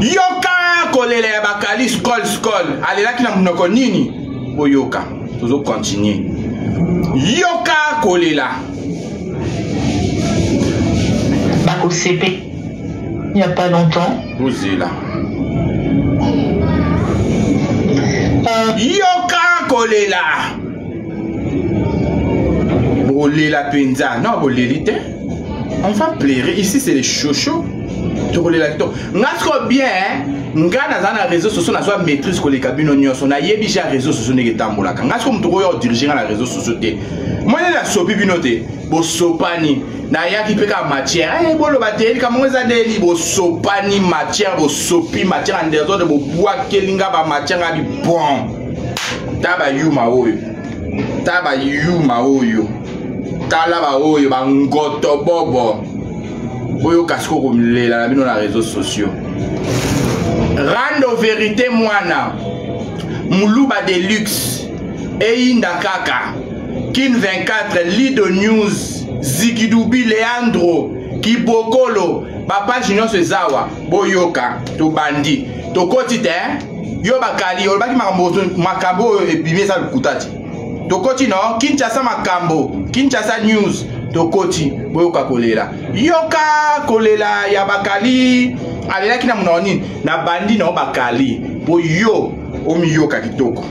Yoka kolela ya bakali skol. Allez là qui n'a monoko nini. Boyoka. Toujours continuer. Yoka kolela. Au CP. Il n'y a pas longtemps. Vous êtes là. Yoka kolela. Bolela penza. Non, bolelite. On va plaire. Ici, c'est les chochos. Tu kolela kito. Ngasko bien, hein. Nga na zana réseaux sociaux na soit maîtrise ko les cabines nyonso na yebi ja réseaux sociaux ne tambola. Ngasko mtoko yo diriger na réseaux sociaux te. Moi na sopi binote. Bo sopani. Na yaki peka matière. Eh bolo bateli kama mweza deli bo sopani matière bo sopi matière en dehors de bo bois kelinga ba matière abi bon. Taba yuma oyo. Taba yuma oyo. Tala ba oyo ba ngoto bobo. Oyo kasko komlela na bino na réseaux sociaux. Rando vérité mwana. Muluba Deluxe. Einda kaka. Kin 24 Lido News. Zikidubi Leandro Kibokolo Papa Junior Sezawa Boyoka to bandi to koti te yo bakali yo baki makambo ebimé sa kutati to koti no Kinshasa makambo Kinshasa News to koti boyoka kolela yoka kolela ya bakali alela kina munoni na bandi na bakali boyo omiyoka kitoko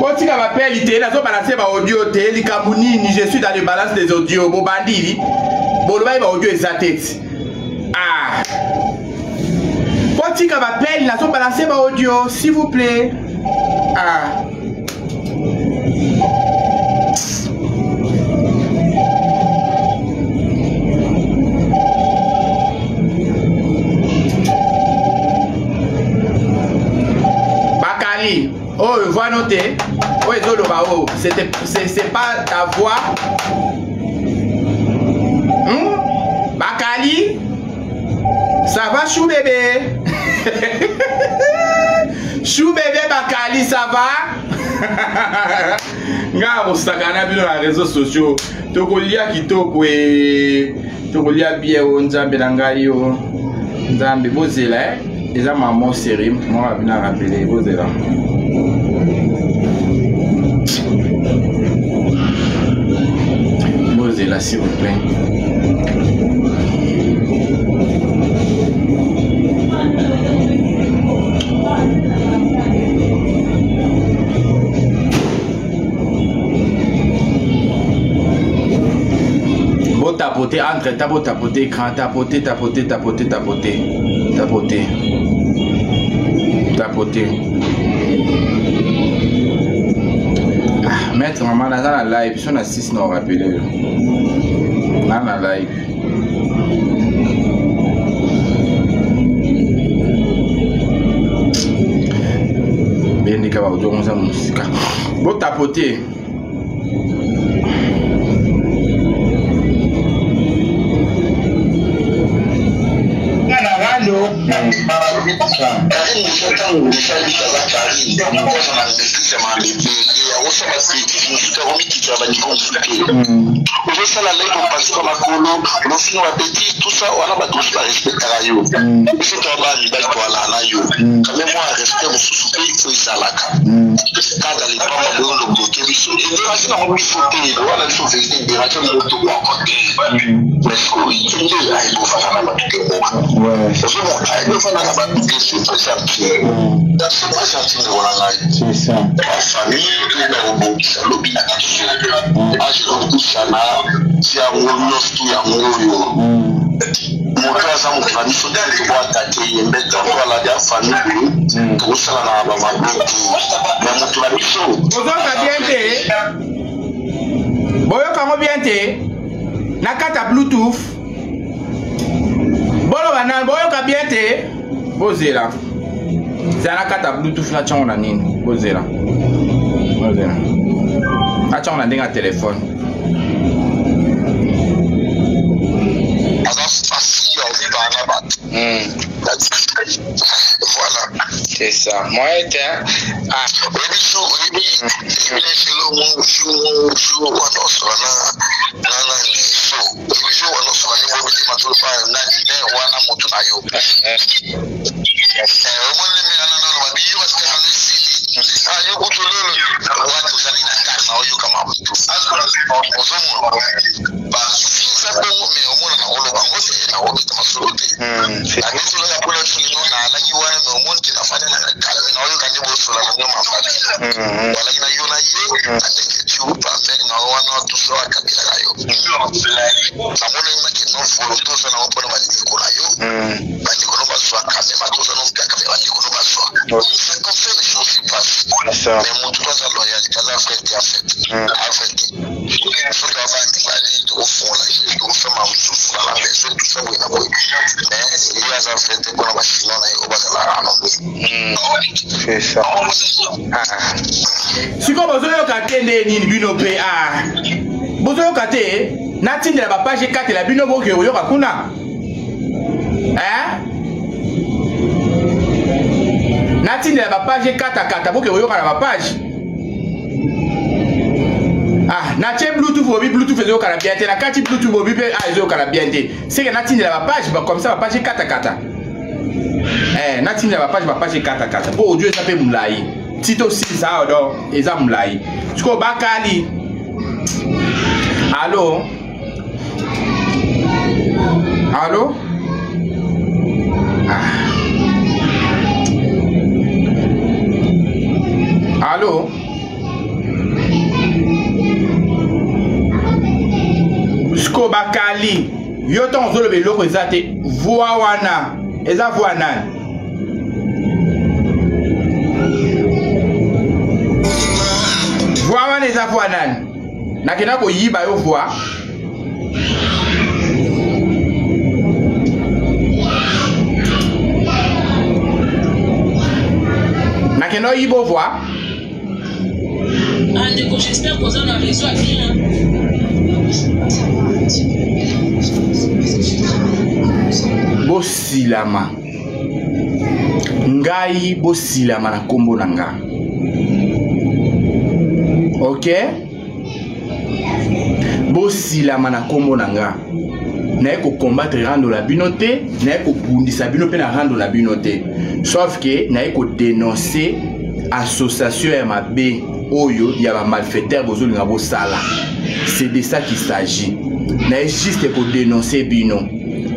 Quand tu m'appelles, il te balancer ma audio, je suis dans le balance des audios, mon bandit, mon audio est sa tête. Ah. Quand tu m'appelles, il a balancer ma audio, s'il vous plaît. Ah. Bakali, oh, voix notée. Oh, oh, c'est pas ta voix. Bakali, ça va, chou bébé? Chou bébé Bakali, ça va? Nga osakana bino na réseaux sociaux. Tokolia kitoko e tokolia bien o nzambe na ngai yo. Nzambe bozela eza maman sérim, moi bina rappeler bozela. Bozela s'il vous plaît. Tapoter, entre tapoter, écran, tapoter. Ah, maître, maman, dans la live, si on a 6, on va rappeler. Dans la live. Bien, les gars, on va musique. Bon, tapoter. C'est ça. na biso te ko attaquer yembeta ko la dia famille to sala na ba mabutu na mutu na biso bozoka bien te boyoka mo bien te na kata bluetooth bolo bana boyoka bien te bozela zana kata bluetooth na chango na nini bozela a chango na ndenga téléphone voilà c'est ça moi était c'est ça. Siko bozoyoka te nini bino pe bozoyoka te natindela ba page 4 la bino boke oyoka kuna natindela ba page 4 boke oyoka na ba page na tie bluetooth obi bluetooth ezoyoka na bien te na kati bluetooth obi pe ezoyoka na bien te c'est que natindela ba page comme ça ba page 4 natindela ba page 4 po audio eza pe mulai tito 6 aodo eza mulai siko bakali allo allo siko bakali yo to nzolo beloko eza te voix wana eza voix nani voix wana eza voix nani nakenda koyiba yo voix nakenda oyiba o voix Andeko, j'espère qu'on a réseau à bien. Bosilama ngai bosilama na kombo na nga ok bosilama na kombo na nga naye ko combattre rando la bino te naye ko bundisa bino pe na rando la bino te sauf que naye ko dénoncer association ya mabe oyo ya ba malfaiteur bozolinga bosala c'est de ça qu'il s'agit naye juste ko dénoncer bino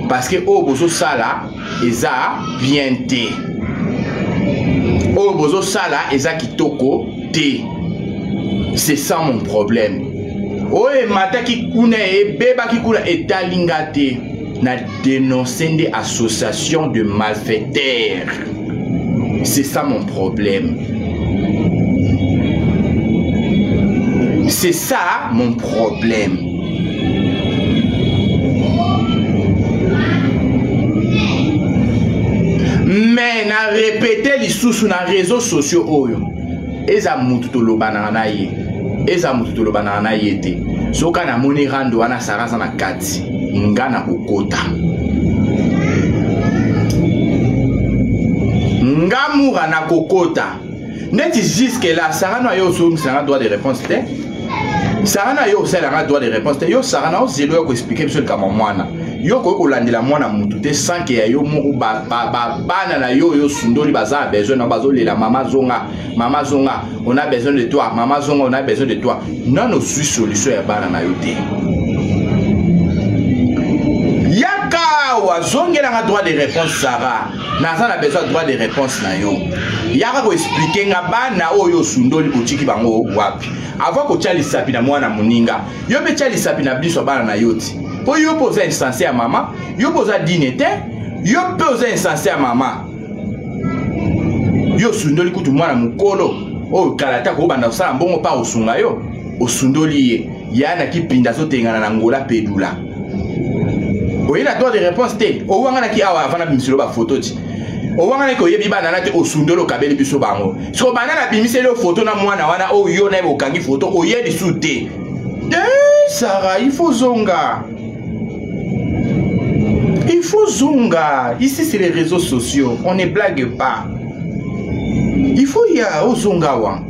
parce que oh bozo sala eza bien te oh bozo sala eza kitoko te c'est ça mon problème oh e mataki kuna e beba ki kuna etalinga te na dénoncer des associations de malfaiteurs c'est ça mon problème c'est ça mon problème. Mais na répéter les sous na réseaux sociaux oyo eza mutu tolobana na ye eza mutu tolobana na ye te soka na moni rando wana sarasa na kati ngana kokota ngamura na kokota neti jusque là sarana yo so msanga droit de réponse te sarana yo sala droit de réponse te yo sarana o zelo yo ko expliquer monsieur kama mwana yo ko landela mwana mutu te sans que yo moko bana na yo sundoli baza besoin na bazolela mama zonga on a besoin de toi mama zonga on a besoin de toi non no suis solution ya bana na yo te yaka wa zongela nga droit de réponse sara na ça na besoin droit de réponse na yo yaka ko expliquer nga bana oyo sundoli botiki bango wapi avant ko tia lisapi na mwana muninga yo pe tia lisapi na biso bana na yo ti po yo posa instance ya mama yo posa dîner te Yo pe oza insensé à maman. Yo sundoli kutu mwana mukolo. O kalata ko banda osala mbongo pa osunga yo. Osundoli ye. Yana ki pinda so tengana na ngola pedula. Oye na droit de réponse te. O wanga na ki awa avana bimiselo ba photo ti. O wanga na ko yebi bana na te osundolo kabeli biso bango. So bana na bimiselo photo na mwana wana o yo na bokangi photo o yebi su te. Sarah, il faut zonga. Il faut zonga. Ici, c'est les réseaux sociaux. On ne blague pas. Il faut y aller au zonga.